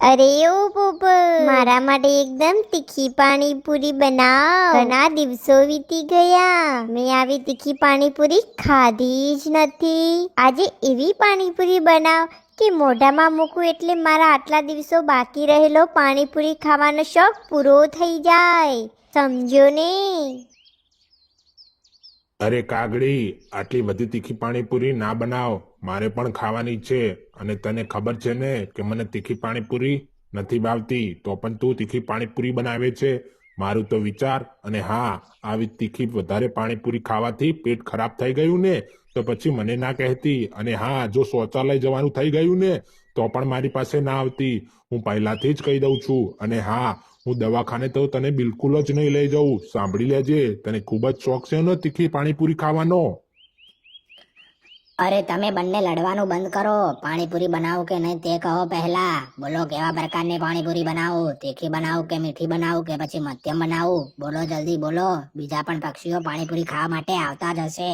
અરે ઓ પોપટ, મારા માટે એકદમ તીખી પાણીપુરી બનાવ. ઘણા દિવસો વીતી ગયા, મેં આવી તીખી પાણીપુરી ખાધી જ નથી. આજે એવી પાણીપુરી બનાવ કે મોઢામાં મૂકું એટલે મારા આટલા દિવસો બાકી રહેલો પાણીપુરી ખાવાનો શોખ પૂરો થઈ જાય. સમજો ને? અરે કાગડી, આટલી બધી તીખી પાણીપુરી ના બનાવ. મારે પણ ખાવાની છે અને તને ખબર છે ને કે મને તીખી પાણીપુરી નથી ભાવતી, તો પણ તું તીખી પાણીપુરી બનાવે છે. મારું તો વિચાર. અને હા, આવી તીખી વધારે પાણીપુરી ખાવાથી પેટ ખરાબ થઈ ગયું ને તો પછી મને ના કહેતી. અને હા, જો શૌચાલય જવાનું થઈ ગયું ને તો પણ મારી પાસે ના આવતી. હું પહેલાથી જ કહી દઉં છું. અને હા, હું દવાખાને તો તને બિલકુલ જ નહીં લઈ જાઉં. સાંભળી લેજે, તને ખૂબ જ શોખ છે ને તીખી પાણીપુરી ખાવાનો. અરે તમે બંને લડવાનું બંધ કરો. પાણીપુરી બનાવું કે નહીં તે કહો પહેલા. બોલો કેવા પ્રકારની પાણીપુરી બનાવું? તીખી બનાવું કે મીઠી બનાવું કે પછી મધ્યમ બનાવું? બોલો જલ્દી બોલો. બીજા પણ પક્ષીઓ પાણીપુરી ખાવા માટે આવતા જ હશે.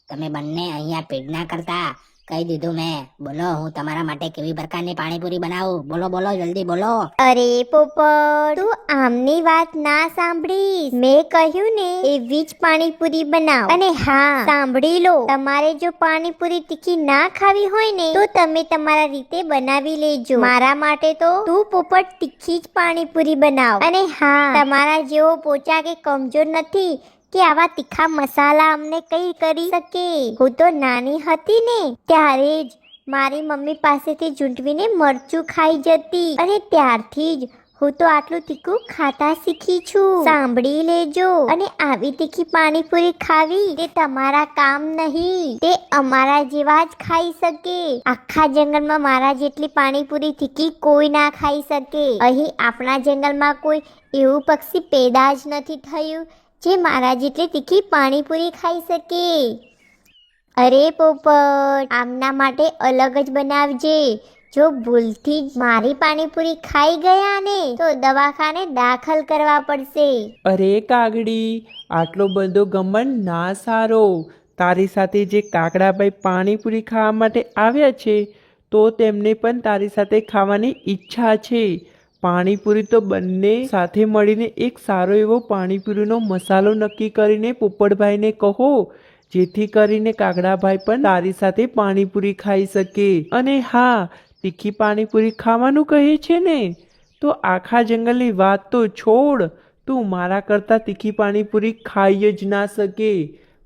તમે બંને અહીંયા પીડ ના કરતા. કહી દીધું મેં. બોલો હું તમારા માટે કેવી પ્રકારની પાણીપુરી બનાવું? બોલો બોલો જલ્દી બોલો. અરે પોપટ, તું આમની વાત ના સાંભળીશ. મેં કહ્યું ને એવી જ પાણીપુરી બનાવ. અને હા, સાંભળી લો, તમારે જો પાણીપુરી તીખી ના ખાવી હોય ને તો તમે તમારા રીતે બનાવી લેજો. મારા માટે તો તું પોપટ તીખી જ પાણીપુરી બનાવ. અને હા, તમારા જેવો પોચા કે કમજોર નથી કે આવા તીખા મસાલા અમને કઈ કરી શકે. હું તો નાની હતી ને ત્યારે જ મારી મમ્મી પાસેથી ઝૂંટવીને મરચું ખાઈ જતી અને ત્યારથી જ હું તો આટલું તીખું ખાતા શીખી છું. સાંભળી લેજો. અને આવી તીખી પાણીપુરી ખાવી તે તમારા કામ નહીં, તે અમારા જેવા જ ખાઈ શકે. આખા જંગલમાં મારા જેટલી પાણીપુરી તીખી કોઈ ના ખાઈ શકે. અહીં આપણા જંગલમાં કોઈ એવું પક્ષી પેદા જ નથી થયું જે મારા જેટલી તીખી પાણીપુરી ખાઈ શકે. અરે પોપટ, આમના માટે અલગ જ બનાવજે. જો ભૂલથી જ મારી પાણીપુરી ખાઈ ગયા ને તો દવાખાને દાખલ કરવા પડશે. અરે કાગડી, આટલો બધો ઘમંડ ના સારો. તારી સાથે જે કાગડાભાઈ પાણીપુરી ખાવા માટે આવ્યા છે તો તેમને પણ તારી સાથે ખાવાની ઈચ્છા છે. પાણીપુરી તો બંને સાથે મળીને એક સારો એવો પાણીપુરીનો મસાલો નક્કી કરીને પોપટભાઈને કહો, જેથી કરીને કાગડાભાઈ પણ તારી સાથે પાણીપુરી ખાઈ શકે. અને હા, તીખી પાણીપુરી ખાવાનું કહે છે ને તો આખા જંગલની વાત તો છોડ, તું મારા કરતાં તીખી પાણીપુરી ખાઈ જ ના શકે.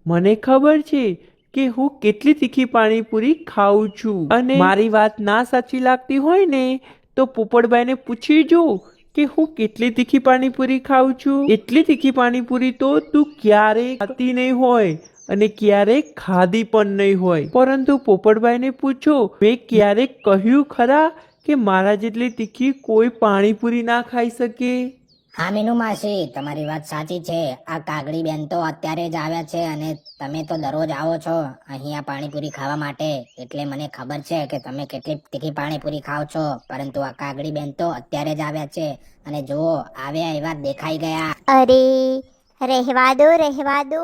મને ખબર છે કે હું કેટલી તીખી પાણીપુરી ખાઉં છું. અને મારી વાત ના સાચી લાગતી હોય ને તો પોપટભાઈને પૂછી જો કે હું કેટલી તીખી પાણીપુરી ખાઉં છું. એટલી તીખી પાણીપુરી તો તું ક્યારેય ખાતી નહીં હોય અને ક્યારેક ખાધી પણ નહીં હોય. પરંતુ પોપટભાઈને પૂછો, મેં ક્યારેક કહ્યું ખરા કે મારા જેટલી તીખી કોઈ પાણીપુરી ના ખાઈ શકે? હા મીનુ માસી, તમારી વાત સાચી છે. આ કાગડી બેન તો અત્યારે જ આવ્યા છે અને તમે તો દરરોજ આવો છો અહીંયા પાણીપુરી ખાવા માટે. એટલે મને ખબર છે કે તમે કેટલી તીખી પાણીપુરી ખાઓ છો. પરંતુ આ કાગડી બેન તો અત્યારે જ આવ્યા છે અને જુઓ, આવ્યા એવા દેખાઈ ગયા. અરે રહેવા દો.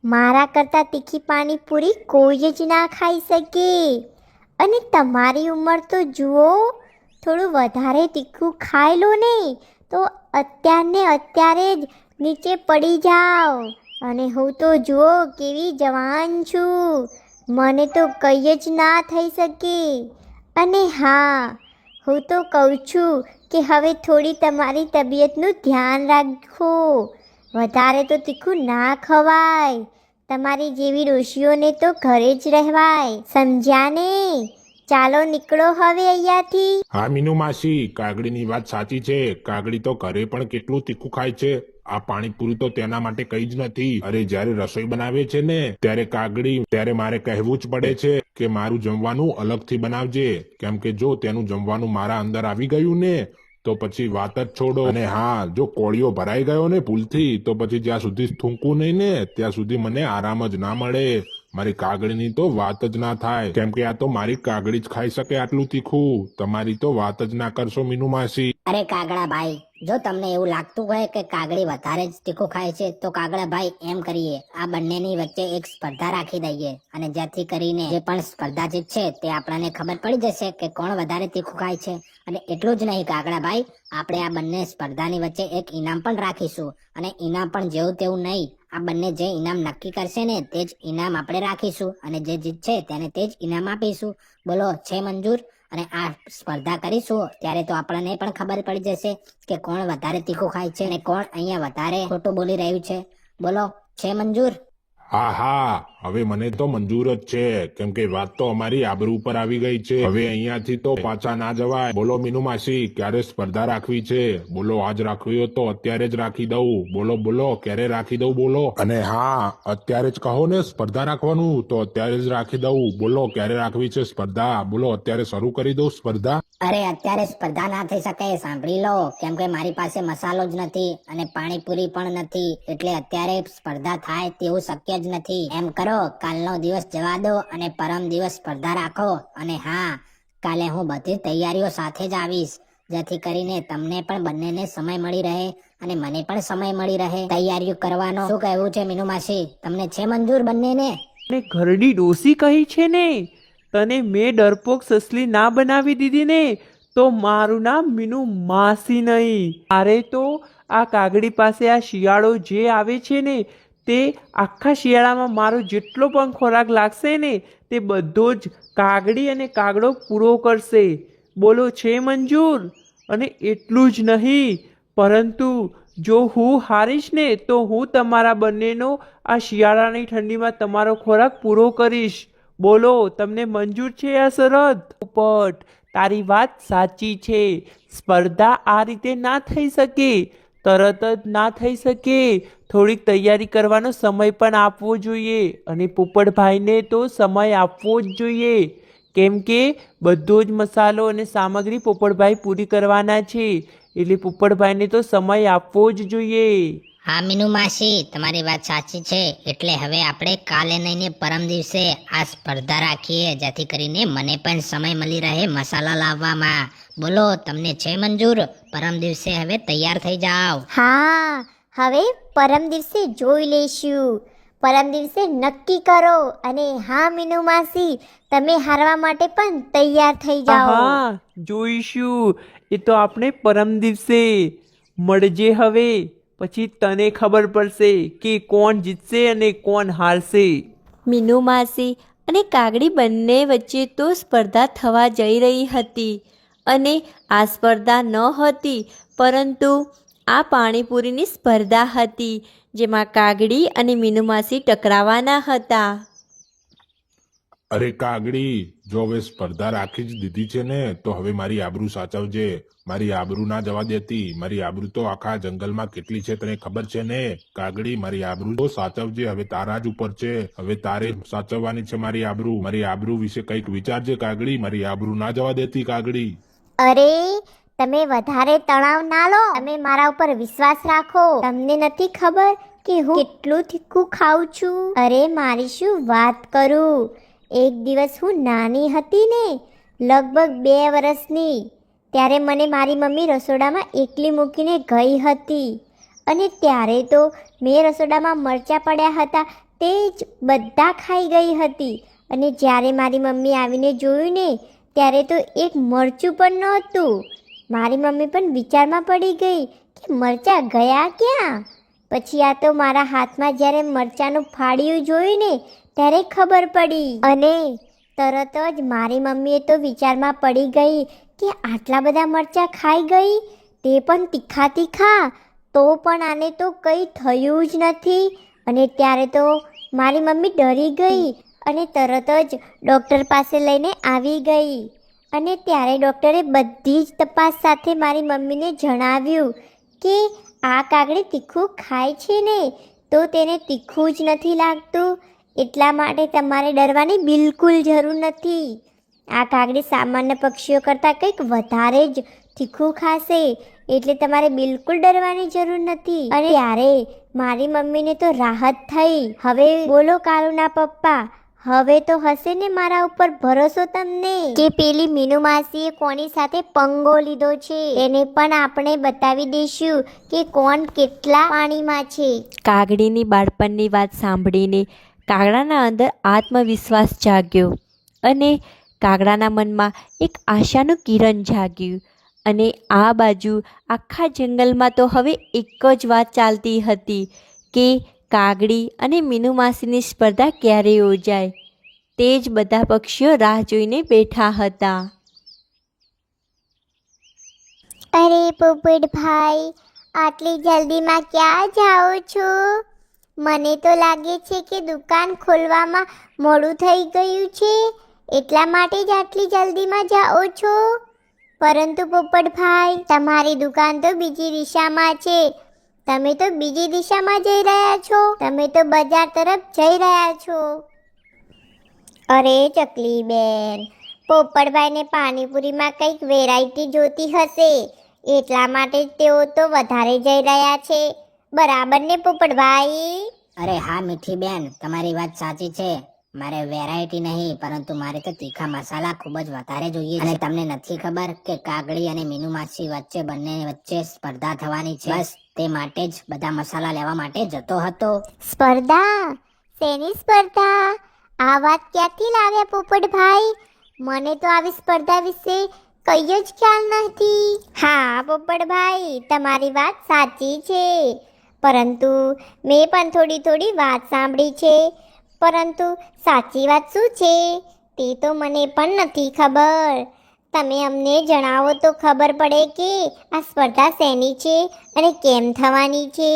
મારા કરતાં તીખી પાણીપુરી કોઈ જ ના ખાઈ શકે. અને તમારી ઉંમર તો જુઓ, થોડું વધારે તીખું ખાઈ લો ને તો અત્યારે જ નીચે પડી જાઓ. અને હું તો જુઓ કેવી જવાન છું, મને તો કંઈ જ ના થઈ શકે. અને હા, હું તો કહું છું કે હવે થોડી તમારી તબિયતનું ધ્યાન રાખો. વધારે તો તીખું ના ખવાય. તમારી જેવી ડોશીઓને તો ઘરે જ રહેવાય. સમજ્યા ને? ચાલો નીકળો હવે અહીંયાથી. હા મીનુ માસી, કાગડીની વાત સાચી છે. કાગડી તો ઘરે પણ કેટલું તીખું ખાય છે. આ પાણીપુરી તો તેના માટે કઈ જ નથી. અરે જ્યારે રસોઈ બનાવે છે ને ત્યારે મારે કહેવું જ પડે છે કે મારું જમવાનું અલગથી બનાવજે. કેમ કે જો તેનું જમવાનું મારા અંદર આવી ગયું ને તો પછી વાત જ છોડો. અને હા, જો કોળિયો ભરાઈ ગયો ને ભૂલથી તો પછી જ્યાં સુધી થૂંકું નહીં ને ત્યાં સુધી મને આરામ જ ના મળે. મારી કાગડીની તો વાત જ ના થાય. કેમ કે આ તો મારી કાગડી જ ખાઈ શકે આટલું તીખું. તમારી તો વાત જ ના કરશો મીનુ માસી. અરે કાગડા ભાઈ, જો તમને એવું લાગતું હોય કે કાગડી વધારે જ તીખું ખાય છે તો કાગડા ભાઈ એમ કરીએ, આ બંનેની વચ્ચે એક સ્પર્ધા રાખી દઈએ અને જેથી કરીને જે પણ સ્પર્ધા જીતશે તે આપણને ખબર પડી જશે કે કોણ વધારે તીખું ખાય છે. અને એટલું જ નહીં કાગડા ભાઈ, આપણે આ બંને સ્પર્ધાની વચ્ચે એક ઇનામ પણ રાખીશું અને ઇનામ પણ જેવું તેવું નહીં, આ બંને જે ઇનામ નક્કી કરશે ને તે જ ઇનામ આપણે રાખીશું અને જે જીતશે તેને તે જ ઇનામ આપીશું. બોલો છે મંજૂર? અને આ સ્પર્ધા કરીશું ત્યારે તો આપણને પણ ખબર પડી જશે કે કોણ વધારે તીખું ખાય છે અને કોણ અહીંયા વધારે ખોટું બોલી રહ્યું છે. બોલો છે મંજૂર? હા હા, હવે મને તો મંજૂર જ છે, કેમ કે વાત તો અમારી આબરૂ ઉપર આવી ગઈ છે. હવે અહીંયાથી તો પાછા ના જવાય. બોલો મીનુ માસી, ક્યારે સ્પર્ધા રાખવી છે? બોલો આજ રાખવી હોય તો અત્યારે જ રાખી દઉં. બોલો બોલો ક્યારે રાખી દઉં બોલો. અને હા, અત્યારે જ કહો ને સ્પર્ધા રાખવાનું તો અત્યારે જ રાખી દઉં. બોલો ક્યારે રાખવી છે સ્પર્ધા? બોલો અત્યારે શરૂ કરી દઉં સ્પર્ધા. અરે અત્યારે સ્પર્ધા ના થઈ શકે, સાંભળી લો, કેમ કે મારી પાસે મસાલો જ નથી અને પાણીપુરી પણ નથી, એટલે અત્યારે સ્પર્ધા થાય તેવું શક્ય જ નથી. એમ કરો, કાલનો દિવસ જવા દો અને પરમ દિવસ સ્પર્ધા રાખો. અને હા, કાલે હું બધી તૈયારીઓ સાથે જ આવીશ, જેથી કરીને તમને પણ બંનેને સમય મળી રહે અને મને પણ સમય મળી રહે તૈયારીઓ કરવાનો. શું કહેવું છે મીનુ માસી, તમને છે મંજૂર બંનેને? ને ઘરડી ડોસી કહી છે ને, તને મેં ડરપોક સસલી ના બનાવી દીધી ને તો મારું નામ મીનુ માસી નહીં. અરે તો આ કાગડી પાસે આ શિયાળો જે આવે છે ને તે આખા શિયાળામાં મારો જેટલો પણ ખોરાક લાગશે ને તે બધો જ કાગડી અને કાગડો પૂરો કરશે. બોલો છે મંજૂર? અને એટલું જ નહીં, પરંતુ જો હું હારીશ ને તો હું તમારા બંનેનો આ શિયાળાની ઠંડીમાં તમારો ખોરાક પૂરો કરીશ. બોલો તમને મંજૂર છે આ શરત? પોપટ, તારી વાત સાચી છે, સ્પર્ધા આ રીતે ના થઈ શકે, તરત જ ના થઈ શકે, થોડીક તૈયારી કરવાનો સમય પણ આપવો જોઈએ અને પોપટભાઈને તો સમય આપવો જ જોઈએ, કેમ કે બધો જ મસાલો અને સામગ્રી પોપટભાઈ પૂરી કરવાના છે, એટલે પોપટભાઈને તો સમય આપવો જ જોઈએ. હા મીનુ માસી, તમારી વાત સાચી છે, એટલે હવે આપણે કાલે નહીં ને પરમ દિવસે આ સ્પર્ધા રાખીએ, જેથી કરીને મને પણ સમય મળી રહે મસાલા લાવવામાં. બોલો તમને છે મંજૂર? પરમ દિવસે હવે તૈયાર થઈ જાઓ. હા, હવે પરમ દિવસે જોઈ લેશું. પરમ દિવસે નક્કી કરો. અને હા મીનુ માસી, તમે હારવા માટે પણ તૈયાર થઈ જાઓ. હા, જોઈશું. એ તો આપણે પરમ દિવસે મળજે. હવે પછી તને ખબર પડશે કે કોણ જીતશે અને કોણ હારશે. મીનુ માસી અને કાગડી બંને વચ્ચે તો સ્પર્ધા થવા જઈ રહી હતી અને આ સ્પર્ધા ન હતી, પરંતુ આ પાણીપુરીની સ્પર્ધા હતી, જેમાં કાગડી અને મીનુ માસી ટકરાવાના હતા. અરે કાગડી, જો હવે સ્પર્ધા રાખી જ દીધી છે ને તો હવે મારી આબરૂ સાચવજે. મારી આબરૂ ના જવા દેતી. મારી આબરૂ તો આખા જંગલમાં કેટલી છે તને ખબર છે ને કાગડી. મારી આબરૂ તો સાચવજે, હવે તારા જ ઉપર છે. હવે તારે સાચવવાની છે મારી આબરૂ. મારી આબરૂ વિશે કંઈક વિચારજે કાગડી. મારી આબરૂ ના જવા દેતી કાગડી. અરે તમે વધારે તણાવ ના લો, તમે મારા ઉપર વિશ્વાસ રાખો. તમને નથી ખબર કે હું કેટલું તીખું ખાઉં છું? અરે મારી શું વાત કરું, એક દિવસ હું નાની હતી ને, લગભગ 2 વર્ષની, ત્યારે મને મારી મમ્મી રસોડામાં એકલી મૂકીને ગઈ હતી અને ત્યારે તો મેં રસોડામાં મરચાં પડ્યા હતા તે જ બધા ખાઈ ગઈ હતી. અને જ્યારે મારી મમ્મી આવીને જોયું ને ત્યારે તો એક મરચું પણ નહોતું. મારી મમ્મી પણ વિચારમાં પડી ગઈ કે મરચાં ગયા ક્યાં? પછી આ તો મારા હાથમાં જ્યારે મરચાંનું ફાળિયું જોયું ને ત્યારે ખબર પડી અને તરત જ મારી મમ્મીએ તો વિચારમાં પડી ગઈ કે આટલા બધા મરચાં ખાઈ ગઈ, તે પણ તીખા તીખા, તો પણ આને તો કંઈ થયું જ નથી. અને ત્યારે તો મારી મમ્મી ડરી ગઈ અને તરત જ ડૉક્ટર પાસે લઈને આવી ગઈ અને ત્યારે ડૉક્ટરે બધી જ તપાસ સાથે મારી મમ્મીને જણાવ્યું કે આ કાગડી તીખું ખાય છે ને તો તેને તીખું જ નથી લાગતું, એટલા માટે તમારે ડરવાની બિલકુલ જરૂર નથી. આ કાગડી સામાન્ય પક્ષીઓ કરતાં કંઈક વધારે જ તીખું ખાશે, એટલે તમારે બિલકુલ ડરવાની જરૂર નથી. અને ત્યારે મારી મમ્મીને તો રાહત થઈ. હવે બોલો કાલુના પપ્પા, હવે તો હશે ને મારા ઉપર ભરોસો તમને કે પેલી મીનુ માસીએ કોની સાથે પંગો લીધો છે એને પણ આપણે બતાવી દઈશું કે કોણ કેટલા પાણીમાં છે. કાગડીની બાળપણની વાત સાંભળીને કાગડાના અંદર આત્મવિશ્વાસ જાગ્યો અને કાગડાના મનમાં એક આશાનું કિરણ જાગ્યું. અને આ બાજુ આખા જંગલમાં તો હવે એક જ વાત ચાલતી હતી કે કાગડી અને મીનુ માસીની સ્પર્ધા ક્યારે યોજાય. તે જ બધા પક્ષીઓ રાહ જોઈને બેઠા હતા. અરે પોપટભાઈ, આટલી જલ્દીમાં ક્યાં જાઓ છો? મને તો લાગે છે કે દુકાન ખોલવામાં મોડું થઈ ગયું છે, એટલા માટે જ આટલી જલ્દીમાં જાઓ છો. પરંતુ પોપટભાઈ, તમારી દુકાન તો બીજી દિશામાં છે. તમે તો બીજી દિશામાં જઈ રહ્યા છો. તમે તો બજાર તરફ જઈ રહ્યા છો. અરે ચકલી બેન, પોપટભાઈને પાણીપુરીમાં કંઈક વેરાયટી જોતી હશે, એટલા માટે જ તેઓ તો વધારે જઈ રહ્યા છે. બરાબર ને પોપટભાઈ? અરે હા મીઠી બેન, તમારી વાત સાચી છે. મારે વેરાયટી નહીં, પરંતુ મારે તો તીખા મસાલા ખૂબ જ વધારે જોઈએ છે. અને તમને નથી ખબર કે કાગડી અને મીનુ માસી વચ્ચે બંને વચ્ચે સ્પર્ધા થવાની છે. બસ તે માટે જ બધા મસાલા લેવા માટે જતો હતો. સ્પર્ધા? શેની સ્પર્ધા? આ વાત ક્યાંથી લાવ્યા પોપટભાઈ? મને તો આવી સ્પર્ધા વિશે કઈ જ ખ્યાલ નથી. હા પોપટભાઈ, તમારી વાત સાચી છે, પરંતુ મેં પણ થોડી વાત સાંભળી છે. પરંતુ સાચી વાત શું છે તે તો મને પણ નથી ખબર. તમે અમને જણાવો તો ખબર પડે કે આ સ્પર્ધા શેની છે અને કેમ થવાની છે.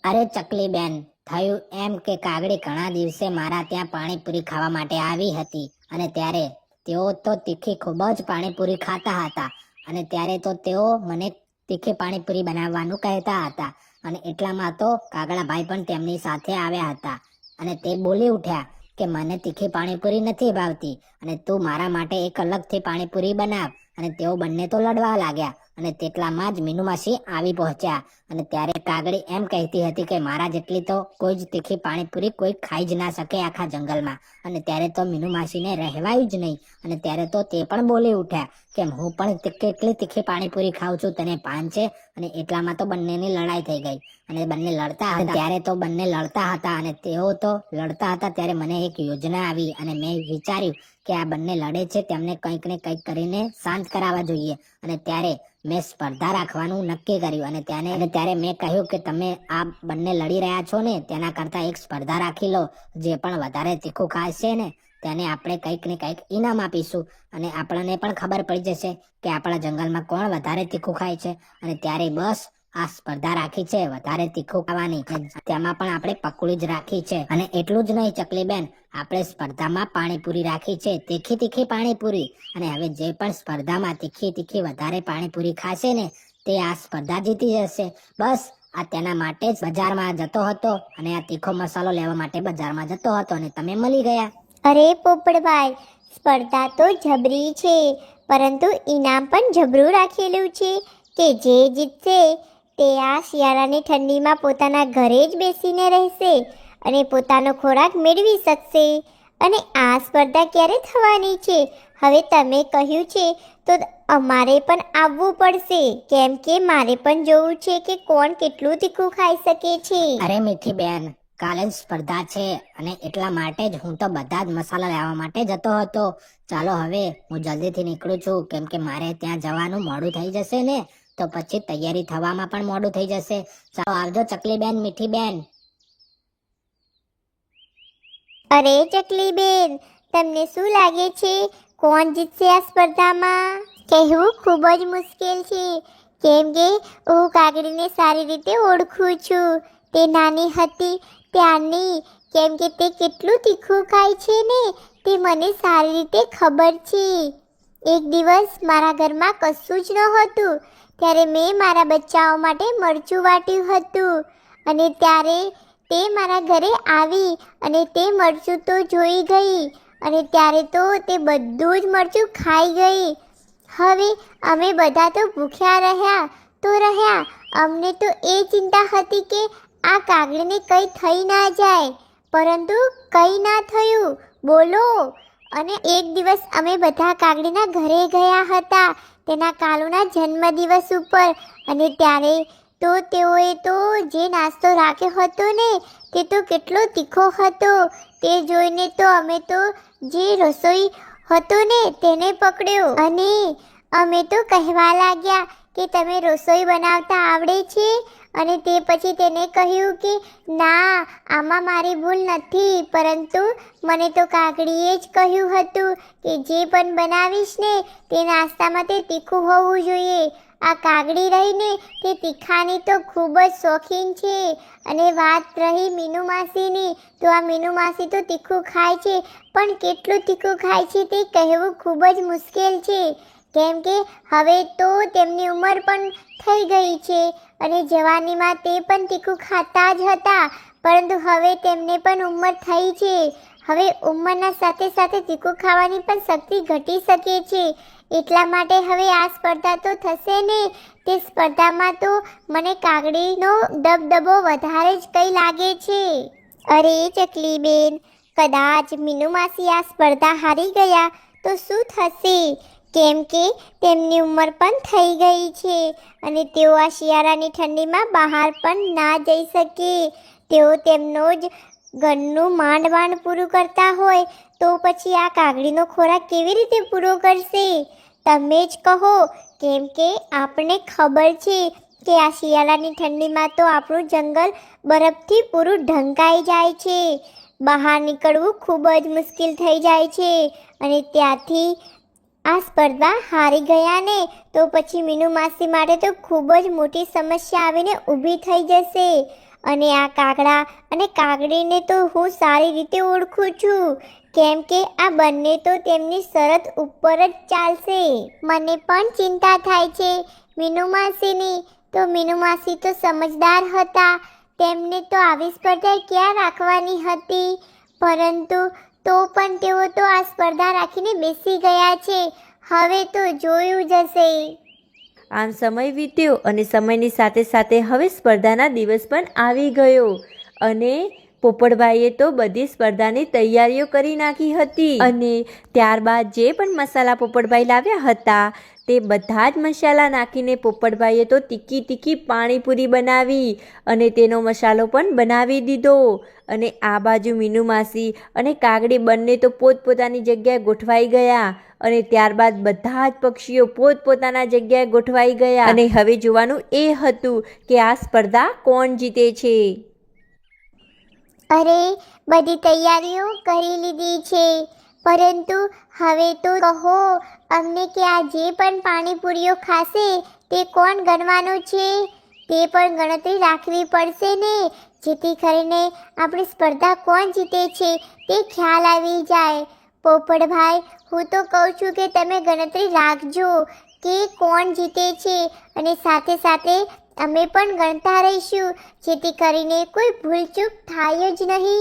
અરે ચકલી બેન, થયું એમ કે કાગડી ઘણા દિવસે મારા ત્યાં પાણીપુરી ખાવા માટે આવી હતી. અને ત્યારે તેઓ તો તીખી ખૂબ જ પાણીપુરી ખાતા હતા. અને ત્યારે તો તેઓ મને તીખી પાણીપુરી બનાવવાનું કહેતા હતા. અને એટલામાં તો કાગડાભાઈ પણ તેમની સાથે આવ્યા હતા. અને તે બોલી ઉઠ્યા કે મને તીખી પાણીપુરી નથી ભાવતી અને તું મારા માટે એક અલગથી પાણીપુરી બનાવ. અને તેઓ બંને તો લડવા લાગ્યા. અને તેટલામાં જ મીનુ માસી આવી પહોંચ્યા. અને ત્યારે કાગડી એમ કહેતી હતી કે મારા જેટલી તો કોઈ જ તીખી પાણીપુરી કોઈ ખાઈ જ ના શકે આખા જંગલમાં. અને ત્યારે તો મીનુ માસીને રહેવાયું જ નહીં. અને ત્યારે તો તે પણ બોલી ઉઠ્યા કે હું પણ કેટલી તીખી પાણીપુરી ખાઉં છું, તને ભાન છે? અને એટલામાં તો બંનેની લડાઈ થઈ ગઈ. અને બંને લડતા હતા. ત્યારે તો બંને લડતા હતા અને તેઓ તો લડતા હતા ત્યારે મને એક યોજના આવી. અને મેં વિચાર્યું કે આ બંને લડે છે, તેમને કંઈક ને કંઈક કરીને શાંત કરાવવા જોઈએ. અને ત્યારે મેં સ્પર્ધા રાખવાનું નક્કી કર્યું. અને ત્યારે મેં કહ્યું કે તમે આ બંને લડી રહ્યા છો ને, તેના કરતાં એક સ્પર્ધા રાખી લો. જે પણ વધારે તીખું ખાશે ને તેને આપણે કંઈક ને કંઈક ઇનામ આપીશું. અને આપણને પણ ખબર પડી જશે કે આપણા જંગલમાં કોણ વધારે તીખું ખાય છે. અને ત્યારે બસ આ સ્પર્ધા રાખી છે વધારે તીખું ખાવાની. તેમાં પણ આપણે પકોડી જ રાખી છે. અને એટલું જ નહીં ચકલી બેન, આપણે સ્પર્ધામાં પાણીપુરી રાખી છે, તીખી પાણીપુરી. અને હવે જે પણ સ્પર્ધામાં તીખી વધારે પાણીપુરી ખાશે ને તે આ સ્પર્ધા જીતી જશે. બસ આ તેના માટે જ બજારમાં જતો હતો અને આ તીખો મસાલો લેવા માટે બજારમાં જતો હતો અને તમે મળી ગયા. અરે પોપટભાઈ, સ્પર્ધા તો જબરી છે, પરંતુ ઇનામ પણ જબરું રાખેલું છે કે જે જીતશે તે આ શિયાળાની ઠંડીમાં પોતાના ઘરે જ બેસીને રહેશે અને પોતાનો ખોરાક મેળવી શકશે. અને આ સ્પર્ધા ક્યારે થવાની છે? હવે તમે કહ્યું છે તો અમારે પણ આવવું પડશે, કેમ કે મારે પણ જોવું છે કે કોણ કેટલું તીખું ખાઈ શકે છે. અરે મીઠી બેન, કાલે જ સ્પર્ધા છે અને એટલા માટે જ હું તો બધા જ મસાલા લેવા માટે જતો હતો. ચાલો હવે હું જલ્દીથી નીકળું છું, કેમ કે મારે ત્યાં જવાનું મોડું થઈ જશે ને તો પછી તૈયારી થવામાં પણ મોડું થઈ જશે. ચાલો આવજો ચકલી બેન, મીઠી બેન. અરે ચકલી બેન, તમને શું લાગે છે કોણ જીતશે આ સ્પર્ધામાં? કહેવું ખૂબ જ મુશ્કેલ છે, કેમ કે હું કાગડીને સારી રીતે ઓળખું છું. તે નાની હતી ત્યારની, કેમ કે તે કેટલું તીખું ખાય છે ને તે મને સારી રીતે ખબર છે. એક દિવસ મારા ઘરમાં કશું જ નહોતું, ત્યારે મેં મારા બચ્ચાઓ માટે મરચું વાટ્યું હતું. અને ત્યારે તે મારા ઘરે આવી અને તે મરચું તો જોઈ ગઈ અને ત્યારે તો તે બધું જ મરચું ખાઈ ગઈ. હવે અમે બધા તો ભૂખ્યા રહ્યા. અમને તો એ ચિંતા હતી કે આ કાગડીને કંઈ થઈ ના જાય, પરંતુ કંઈ ના થયું. બોલો. અને એક દિવસ અમે બધા કાગડીના ઘરે ગયા હતા તેના કાલુના જન્મદિવસ ઉપર, અને ત્યારે તો તેઓએ તો જે નાસ્તો રાખ્યો હતો ને તે તો કેટલો તીખો હતો. તે જોઈને તો અમે તો જે રસોઈ હતો ને તેને પકડ્યો, અને અમે તો કહેવા લાગ્યા કે તમે રસોઈ બનાવતા આવડે છે? અને તે પછી તેને કહ્યું કે ના, આમાં મારી ભૂલ નથી, પરંતુ મને તો કાગડીએ જ કહ્યું હતું કે જે પણ બનાવીશ ને તે નાસ્તામાં તે તીખું હોવું જોઈએ. આ કાગડી રહીને તે તીખાની તો ખૂબ જ શોખીન છે. અને વાત રહી મીનુ માસીની, તો આ મીનુ માસી તો તીખું ખાય છે, પણ કેટલું તીખું ખાય છે તે કહેવું ખૂબ જ મુશ્કેલ છે, કેમ કે હવે તો તેમની ઉંમર પણ થઈ ગઈ છે, અને જવાનીમાં તે પણ તીખું ખાતા જ હતા, પરંતુ હવે તેમને પણ ઉંમર થઈ છે. હવે ઉંમરના સાથે સાથે તીખું ખાવાની પણ શક્તિ ઘટી શકે છે. એટલા માટે હવે આ સ્પર્ધા તો થશે ને, તે સ્પર્ધામાં તો મને કાગડીનો દબદબો વધારે જ કંઈ લાગે છે. અરે ચકલી બેન, કદાચ મીનુ માસી આ સ્પર્ધા હારી ગયા તો શું થશે? કેમ કે તેમની ઉંમર પણ થઈ ગઈ છે, અને તેઓ આ શિયાળાની ઠંડીમાં બહાર પણ ના જઈ શકે. તેઓ તેમનો જ ઘરનું માંડ પૂરું કરતા હોય, તો પછી આ કાગડીનો ખોરાક કેવી રીતે પૂરો કરશે? તમે જ કહો, કેમ કે આપણને ખબર છે કે આ શિયાળાની ઠંડીમાં તો આપણું જંગલ બરફથી પૂરું ઢંકાઈ જાય છે. બહાર નીકળવું ખૂબ જ મુશ્કેલ થઈ જાય છે, અને ત્યાંથી આ સ્પર્ધા હારી ગયા ને તો પછી મીનુ માસી માટે તો ખૂબ જ મોટી સમસ્યા આવીને ઊભી થઈ જશે. અને આ કાગડા અને કાગડીને તો હું સારી રીતે ઓળખું છું, કેમ કે આ બંને તો તેમની શરત ઉપર જ ચાલશે. મને પણ ચિંતા થાય છે મીનુ માસીની. તો મીનુ માસી તો સમજદાર હતા, તેમને તો આવી સ્પર્ધા ક્યાં રાખવાની હતી, પરંતુ તો પણ તેઓ તો આ સ્પર્ધા રાખીને બેસી ગયા છે. હવે તો જોયું જશે. આમ સમય વીત્યો અને સમયની સાથે સાથે હવે સ્પર્ધાના દિવસ પણ આવી ગયો, અને પોપટભાઈએ તો બધી સ્પર્ધાની તૈયારીઓ કરી નાખી હતી. અને ત્યારબાદ જે પણ મસાલા પોપટભાઈ લાવ્યા હતા તે બધા જ મસાલા નાખીને પોપટભાઈએ તો તીખી પાણીપુરી બનાવી, અને તેનો મસાલો પણ બનાવી દીધો. અને આ બાજુ મીનુ માસી અને કાગડી બંને તો પોતપોતાની જગ્યાએ ગોઠવાઈ ગયા, અને ત્યારબાદ બધા જ પક્ષીઓ પોતપોતાના જગ્યાએ ગોઠવાઈ ગયા. અને હવે જોવાનું એ હતું કે આ સ્પર્ધા કોણ જીતે છે. અરે, બધી તૈયારીઓ કરી લીધી છે, પરંતુ હવે તો કહો અમને કે આ જે પણ પાણીપુરીઓ ખાશે તે કોણ ગણવાનું છે? તે પણ ગણતરી રાખવી પડશે ને, જેથી કરીને આપણી સ્પર્ધા કોણ જીતે છે તે ખ્યાલ આવી જાય. પોપટભાઈ, હું તો કહું છું કે તમે ગણતરી રાખજો કે કોણ જીતે છે, અને સાથે સાથે અમે પણ ગણતા રહીશું, જેથી કરીને કોઈ ભૂલચૂક થાય જ નહીં.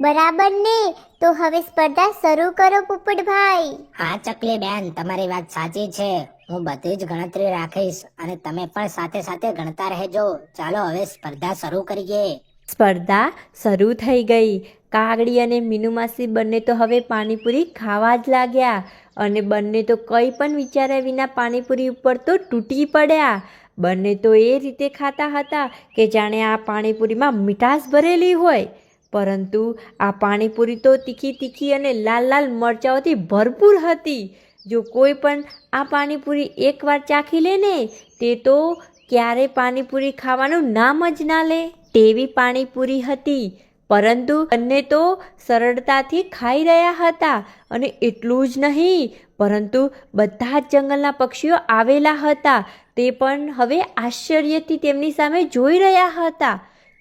બરાબર ને? તો હવે સ્પર્ધા શરૂ કરો પોપટભાઈ. હા ચકલી બેન, તમારી વાત સાચી છે. હું બધી જ ગણતરી રાખીશ, અને તમે પણ સાથે સાથે ગણતા રહેજો. ચાલો હવે સ્પર્ધા શરૂ કરીએ. સ્પર્ધા શરૂ થઈ ગઈ. કાગડી અને મીનુ માસી બંને તો હવે પાણીપુરી ખાવા જ લાગ્યા, અને બંને તો કંઈ પણ વિચાર્યા વિના પાણીપુરી ઉપર તો તૂટી પડ્યા. બંને તો એ રીતે ખાતા હતા કે જાણે આ પાણીપુરીમાં મીઠાશ ભરેલી હોય, પરંતુ આ પાણીપુરી તો તીખી અને લાલ મરચાઓથી ભરપૂર હતી. જો કોઈ પણ આ પાણીપુરી એકવાર ચાખી લે ને તે તો ક્યારે પાણીપુરી ખાવાનું નામ જ ના લે તેવી પાણીપુરી હતી. પરંતુ બંને તો સરળતાથી ખાઈ રહ્યા હતા, અને એટલું જ નહીં, પરંતુ બધા જ જંગલના પક્ષીઓ આવેલા હતા તે પણ હવે આશ્ચર્યથી તેમની સામે જોઈ રહ્યા હતા.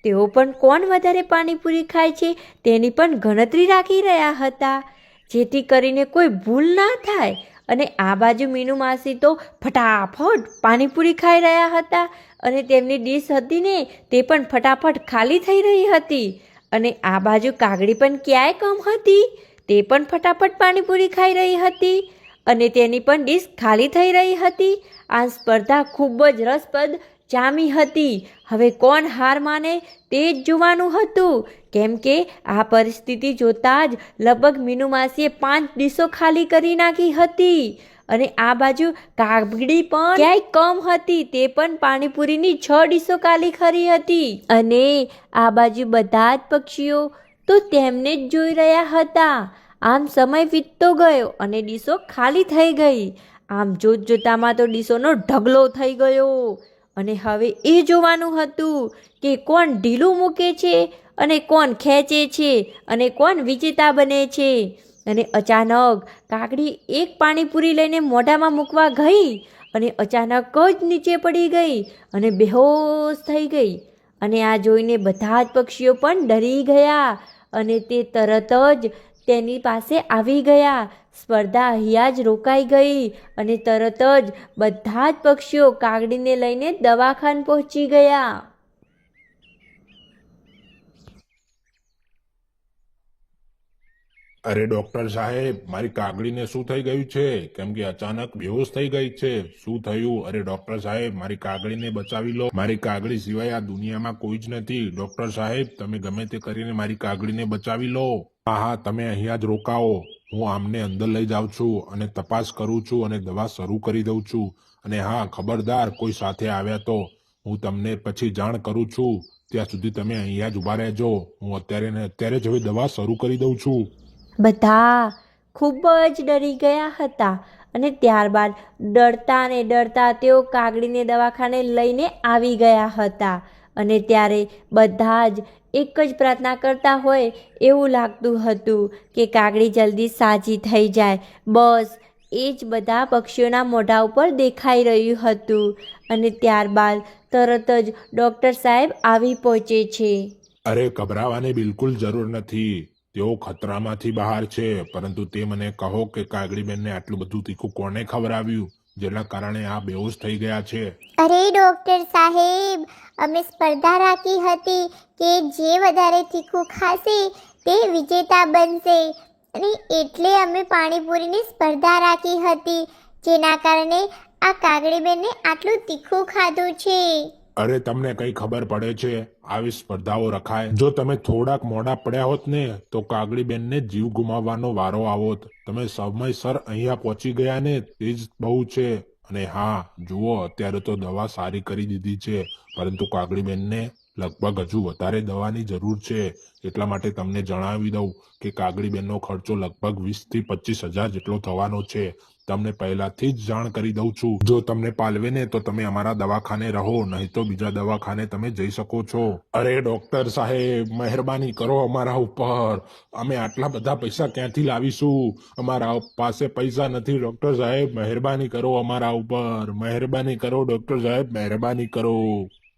તેઓ પણ કોણ વધારે પાણીપુરી ખાય છે તેની પણ ગણતરી રાખી રહ્યા હતા, જેથી કરીને કોઈ ભૂલ ના થાય. અને આ બાજુ મીનુ માસી તો ફટાફટ પાણીપુરી ખાઈ રહ્યા હતા, અને તેમની ડીશ હતી ને તે પણ ફટાફટ ખાલી થઈ રહી હતી. અને આ બાજુ કાગડી પણ ક્યાંય કમ હતી, તે પણ ફટાફટ પાણીપુરી ખાઈ રહી હતી, અને તેની પણ ડીશ ખાલી થઈ રહી હતી. આ સ્પર્ધા ખૂબ જ રસપ્રદ જામી હતી. હવે કોણ હાર માને તે જ જોવાનું હતું, કેમ કે આ પરિસ્થિતિ જોતાં જ લગભગ મીનુ માસીએ 5 ડીશો ખાલી કરી નાખી હતી. અને આ બાજુ કાગડી પણ ક્યાંય કમ હતી, તે પણ પાણીપુરીની 6 ડીશો ખાલી કરી હતી. અને આ બાજુ બધા જ પક્ષીઓ તો તેમને જ જોઈ રહ્યા હતા. આમ સમય વીતતો ગયો અને ડીશો ખાલી થઈ ગઈ. આમ જોતામાં તો ડીશોનો ઢગલો થઈ ગયો. અને હવે એ જોવાનું હતું કે કોણ ઢીલું મૂકે છે અને કોણ ખેંચે છે અને કોણ વિજેતા બને છે. અને અચાનક કાકડી એક પાણીપુરી લઈને મોઢામાં મૂકવા ગઈ અને અચાનક જ નીચે પડી ગઈ અને બેહોશ થઈ ગઈ. અને આ જોઈને બધા જ પક્ષીઓ પણ ડરી ગયા અને તે તરત જ તેની પાસે આવી ગયા. સ્પર્ધા અહીંયા જ રોકાઈ ગઈ અને તરત જ બધા જ પક્ષીઓ કાગડીને લઈને દવાખાને પહોંચી ગયા. અરે ડોક્ટર સાહેબ, મારી કાગડીને શું થઈ ગયું છે? કેમ કે અચાનક બેહોશ થઈ ગઈ છે. શું થયું? અરે ડોક્ટર સાહેબ, મારી કાગડીને બચાવી લો. મારી કાગડી સિવાય આ દુનિયામાં કોઈ જ નથી. ડોક્ટર સાહેબ, તમે ગમે તે કરીને મારી કાગડીને બચાવી લો. હા હા, તમે અહીંયા જ રોકાઓ. હું આમને અંદર લઈ જાઉં છું અને તપાસ કરું છું અને દવા શરૂ કરી દઉં છું. અને હા, ખબરદાર, કોઈ સાથે આવ્યા તો હું તમને પછી જાણ કરું છું. ત્યાં સુધી તમે અહીંયા જ ઊભા રહેજો. હું અત્યારે ને અત્યારે જ હવે દવા શરૂ કરી દઉં છું. બધા ખૂબ જ ડરી ગયા હતા અને ત્યારબાદ ડરતા તેઓ કાગડીને દવાખાને લઈને આવી ગયા હતા. અને ત્યારે બધા જ એક જ પ્રાર્થના કરતા હોય એવું લાગતું હતું કે કાગડી જલ્દી સાજી થઈ જાય. બસ એ જ બધા પક્ષીઓના મોઢા ઉપર દેખાઈ રહ્યું હતું. અને ત્યારબાદ તરત જ ડૉક્ટર સાહેબ આવી પહોંચે છે. અરે ગભરાવાની બિલકુલ જરૂર નથી. તેઓ ખતરામાંથી બહાર છે. પરંતુ તે મને કહો કે કાગડીબેનને આટલું બધું તીખું કોને ખવડાવ્યું જેના કારણે આ બેહોશ થઈ ગયા છે? અરે ડોક્ટર સાહેબ, અમે સ્પર્ધા રાખી હતી કે જે વધારે તીખું ખાશે તે વિજેતા બનશે. અને એટલે અમે પાણીપુરીની સ્પર્ધા રાખી હતી, જેના કારણે આ કાગડીબેનને આટલું તીખું ખાધું છે. અરે તમને કઈ ખબર પડે છે આવી સ્પર્ધાઓ રખાય? જો તમે થોડાક મોડા પડ્યા હોત ને તો કાગડીબેનને જીવ ગુમાવવાનો વારો આવોત. તમે સમયસર અહીંયા પહોંચી ગયા ને તે જ બહુ છે. અને હા, જુઓ, અત્યારે તો દવા સારી કરી દીધી છે, પરંતુ કાગડીબેનને લગભગ હજુ વધારે દવાની જરૂર છે. એટલા માટે તમને જણાવી દઉં કે કાગડીબેનનો ખર્ચો લગભગ 20 થી 25 હજાર જેટલો થવાનો છે. તમને પહેલાથી જ જાણ કરી દઉં છું. જો તમને પાલવે ને તો તમે અમારા દવાખાને રહો, નહીં તો બીજા દવાખાને તમે જઈ શકો છો. અરે ડોક્ટર સાહેબ, મહેરબાની કરો અમારા ઉપર. અમે આટલા બધા પૈસા ક્યાંથી લાવીશું? અમારા પાસે પૈસા નથી. ડોક્ટર સાહેબ, મહેરબાની કરો અમારા ઉપર. મહેરબાની કરો ડોક્ટર સાહેબ, મહેરબાની કરો.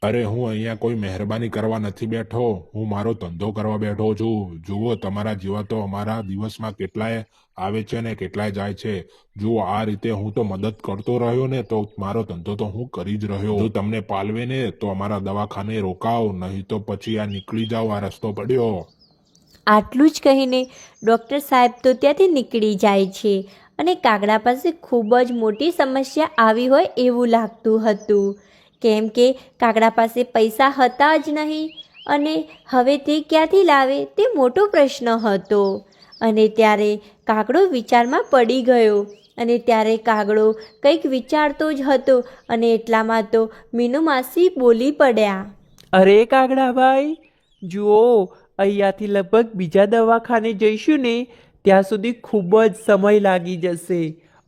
અરે હું અહીંયા કોઈ મહેરબાની કરવા નથી બેઠો. હું મારો ધંધો કરવા બેઠો છું. જુઓ, તમારા જેવા તો અમારા દિવસમાં કેટલાય આવે છે ને કેટલાય જાય છે. જો આ રીતે હું તો મદદ કરતો રહ્યો ને તો મારો ધંધો તો હું કરી જ રહ્યો. જો તમને પાલવે ને તો અમારા દવાખાને રોકાવ, નહીં તો પછી આ નીકળી જાઓ, આ રસ્તો પડ્યો. આટલું જ કહીને ડૉક્ટર સાહેબ તો ત્યાંથી નીકળી જાય છે. અને કાગડા પાસે ખૂબ જ મોટી સમસ્યા આવી હોય એવું લાગતું હતું, કેમ કે કાગડા પાસે પૈસા હતા જ નહીં અને હવે તે ક્યાંથી લાવે તે મોટો પ્રશ્ન હતો. અને ત્યારે કાગડો વિચારમાં પડી ગયો. અને ત્યારે કાગડો કંઈક વિચારતો જ હતો અને એટલામાં તો મીનુ માસી બોલી પડ્યા. અરે કાગડાભાઈ, જુઓ, અહીંયાથી લગભગ બીજા દવાખાને જઈશું ને ત્યાં સુધી ખૂબ જ સમય લાગી જશે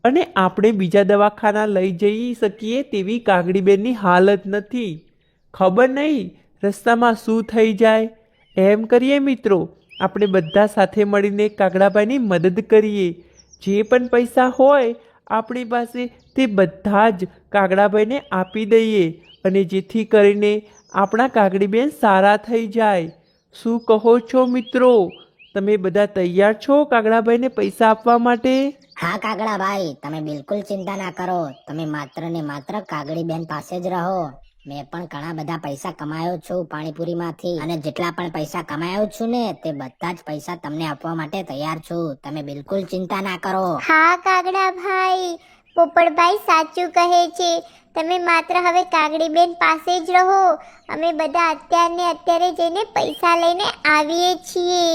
અને આપણે બીજા દવાખાના લઈ જઈ શકીએ તેવી કાગડીબેનની હાલત નથી. ખબર નહીં રસ્તામાં શું થઈ જાય. એમ કરીએ મિત્રો, આપણે બધા સાથે મળીને કાગડાભાઈની મદદ કરીએ. જે પણ પૈસા હોય આપણી પાસે તે બધા જ કાગડાભાઈને આપી દઈએ અને જેથી કરીને આપણા કાગડીબેન સારા થઈ જાય. શું કહો છો મિત્રો? તમે બધા તૈયાર છો કાગડાભાઈને પૈસા આપવા માટે? હા કાગડાભાઈ, તમે બિલકુલ ચિંતા ના કરો. તમે માત્ર ને માત્ર કાગડીબેન પાસે જ રહો. મેં પણ ઘણા બધા પૈસા કમાયો છું પાણીપુરીમાંથી, અને જેટલા પણ પૈસા કમાયો છું ને તે બધા જ પૈસા તમને આપવા માટે તૈયાર છું. તમે બિલકુલ ચિંતા ના કરો. હા કાગડા ભાઈ, પોપટભાઈ સાચું કહે છે. તમે માત્ર હવે કાગડીબેન પાસે જ રહો. અમે બધા અત્યારે જઈને પૈસા લઈને આવીએ છીએ.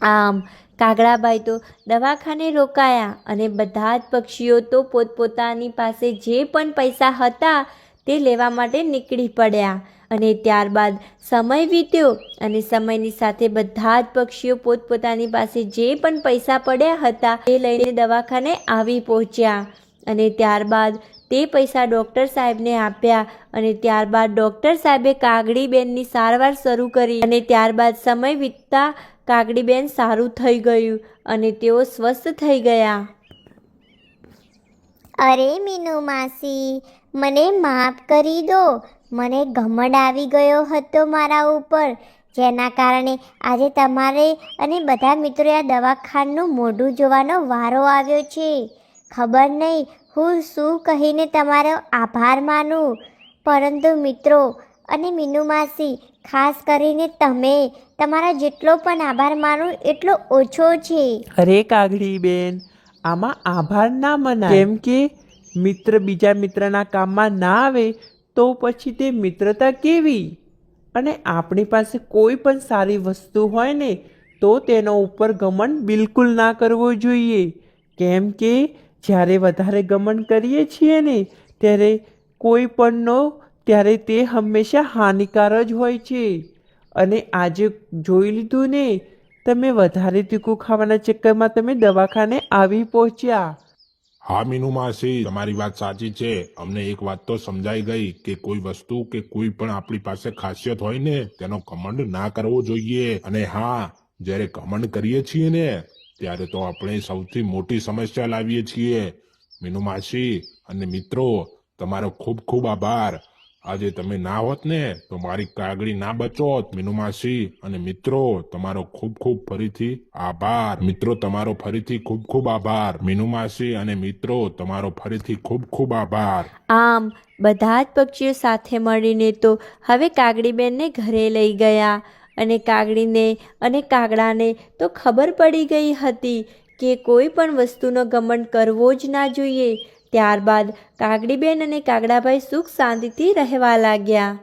આમ કાગડાબાઈ તો દવાખાને રોકાયા અને બધા જ પક્ષીઓ તો પોતપોતાની પાસે જે પણ પૈસા હતા તે લેવા માટે નીકળી પડ્યા. અને ત્યારબાદ સમય વીત્યો અને સમયની સાથે બધા જ પક્ષીઓ પોતપોતાની પાસે જે પણ પૈસા પડ્યા હતા તે લઈને દવાખાને આવી પહોંચ્યા. અને ત્યારબાદ તે પૈસા ડૉક્ટર સાહેબને આપ્યા અને ત્યારબાદ ડૉક્ટર સાહેબે કાગડીબેનની સારવાર શરૂ કરી. અને ત્યારબાદ સમય વીતતા કાગડીબેન સારું થઈ ગયું અને તેઓ સ્વસ્થ થઈ ગયા. અરે મીનુ માસી, મને માફ કરી દો. મને ઘમંડ આવી ગયો હતો મારા ઉપર, જેના કારણે આજે તમારે અને બધા મિત્રોએ આ દવાખાનાનું મોઢું જોવાનો વારો આવ્યો છે. ખબર નહીં હું શું કહીને તમારો આભાર માનું, પરંતુ મિત્રો અને મીનુ માસી, ખાસ કરીને તમે, તમારા જેટલો પણ આભાર માનું એટલો ઓછો છે. અરે કાગડી બેન, આમાં આભાર ના મનાય. કેમ કે મિત્ર બીજા મિત્રના કામમાં ના આવે તો પછી તે મિત્રતા કેવી? અને આપણી પાસે કોઈ પણ સારી વસ્તુ હોય ને તો તેનો ઉપર ઘમંડ બિલકુલ ના કરવો જોઈએ. કેમ કે જ્યારે વધારે ઘમંડ કરીએ છીએ ને ત્યારે કોઈ પણનો ત્યારે તે હંમેશા હાનિકાર જ હોય છે. અને આજે જોઈ લીધું ને, તમે વધારે તીખું ખાવાના ચક્કરમાં તમે દવાખાને આવી પહોંચ્યા. હા મીનુ માસી, તમારી વાત સાચી છે. અમને એક વાત તો સમજાઈ ગઈ કે કોઈ વસ્તુ કે કોઈ પણ આપણી પાસે ખાસિયત હોય ને તેનો ઘમંડ ના કરવો જોઈએ. અને હા, જ્યારે ઘમંડ કરીએ છીએ ને ત્યારે તો આપણે સૌથી મોટી સમસ્યા લાવીએ છીએ. મીનુ માસી અને મિત્રો, તમારો ખૂબ ખૂબ આભાર. આજે તમે ના હોત ને તો મારી કાગડી ના બચોત. મીનુ માસી અને મિત્રો, તમારો ખૂબ ખૂબ ફરીથી આભાર. મિત્રો, તમારો ફરીથી ખૂબ ખૂબ આભાર. મીનુ માસી અને મિત્રો, તમારો ફરીથી ખૂબ ખૂબ આભાર. આમ બધા જ પક્ષીઓ સાથે મળીને તો હવે કાગડીબેનને ઘરે લઈ ગયા. અને કાગડીને અને કાગડાને તો ખબર પડી ગઈ હતી કે કોઈ પણ વસ્તુનો ઘમંડ કરવો જ ના જોઈએ. ત્યારબાદ કાગડીબેન અને કાગડાભાઈ સુખ શાંતિથી રહેવા લાગ્યા.